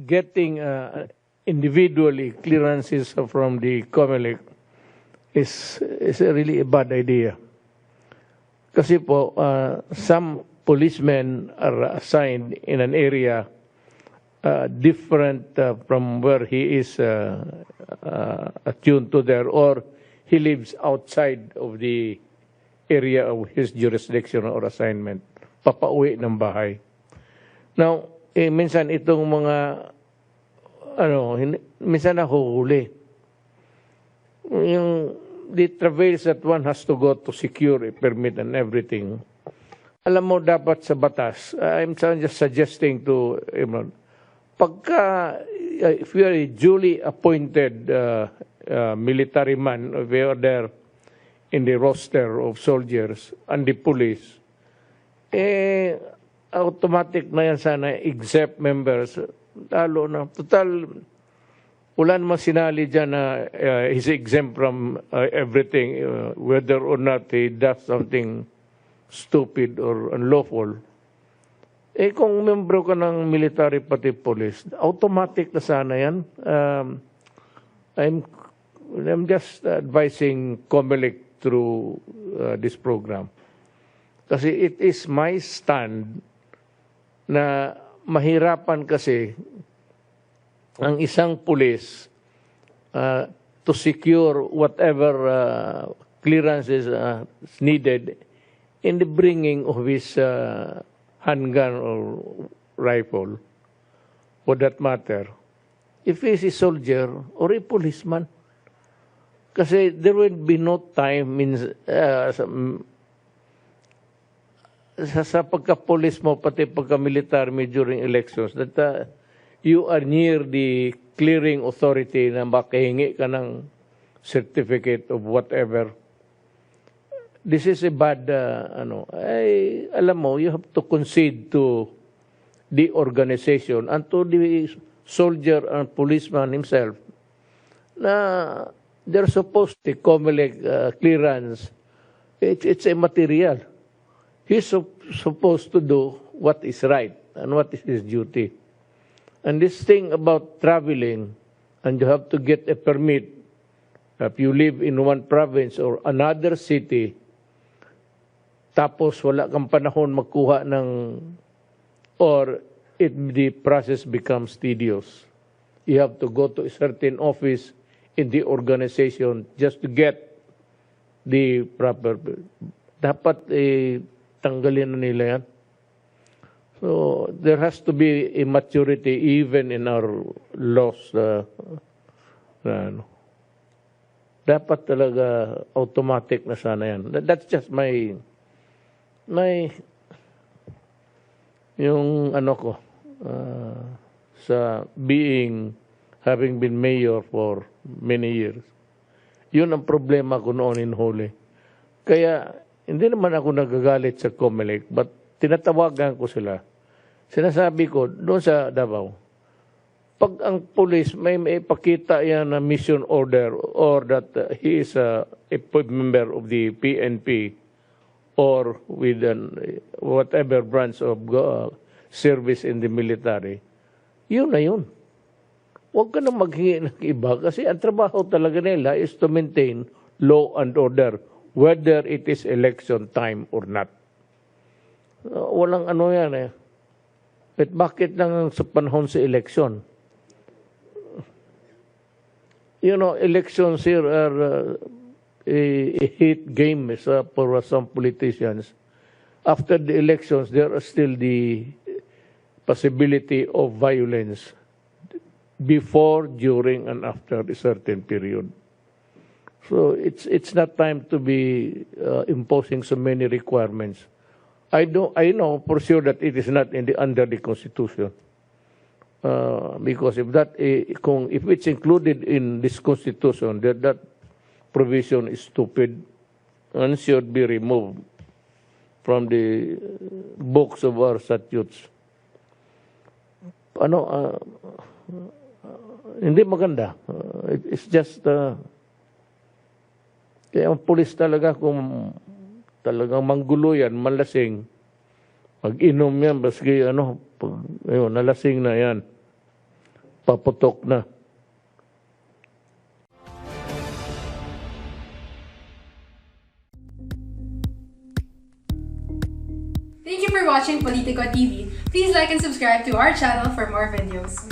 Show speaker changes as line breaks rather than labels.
getting individually clearances from the COMELEC is really a bad idea. Kasi po, some policemen are assigned in an area different from where he is attuned to there, or he lives outside of the area of his jurisdiction or assignment, papauwi ng bahay. Now, minsan itong mga, minsan nahuhuli. The travails that one has to go to secure a permit and everything. Alam mo, dapat sa batas, I'm just suggesting to everyone, pagka, if you are a duly appointed military man, if you are there in the roster of soldiers and the police, automatic na yan sana, exempt members, lalo na, total, wala naman sinali dyan na he's exempt from everything, whether or not he does something stupid or unlawful. Kung membro ka ng military pati police, automatic na sana yan. I'm just advising COMELEC through this program. Kasi it is my stand na mahirapan kasi ang isang police to secure whatever clearances needed in the bringing of his handgun or rifle, for that matter, if he's a soldier or a policeman. Kasi there will be no time sa pagka-police mo, pati pagka-military mo during elections, that you are near the clearing authority na makahingi ka ng certificate of whatever. This is a bad, alam mo, you have to concede to the organization and to the soldier and policeman himself na they're supposed to COMELEC clearance. It's a material. He's supposed to do what is right and what is his duty. And this thing about traveling, and you have to get a permit if you live in one province or another city, tapos wala kang panahon magkuha ng, or the process becomes tedious. You have to go to a certain office in the organization just to get the proper, dapat tanggalin na nila yan. So there has to be a maturity even in our laws. Dapat talaga automatic na sana yan. That's just my yung sa having been mayor for many years. Yun ang problema ko noon in Huli. Kaya hindi naman ako nagagalit sa COMELEC, but tinatawagan ko sila. Sinasabi ko, doon sa Davao, pag ang police may ipakita yan na mission order or that he is a member of the PNP or with whatever branch of service in the military, yun na yun. Huwag ka na maghingi ng iba kasi ang trabaho talaga nila is to maintain law and order, whether it is election time or not. Walang yan eh. At bakit lang sa panahon sa election? Elections here are a hate game for some politicians. After the elections, there are still the possibility of violence before, during, and after a certain period. So it's not time to be imposing so many requirements. I know for sure that it is not under the Constitution. Because if it's included in this Constitution, that provision is stupid and should be removed from the books of our statutes. Hindi maganda. It's just kaya ang pulis talaga kung talagang manggulo yan, malasing, Pag inom yan, baski ayun, nalasing na yan. Paputok na.
Thank you for watching Politico TV. Please like and subscribe to our channel for more videos.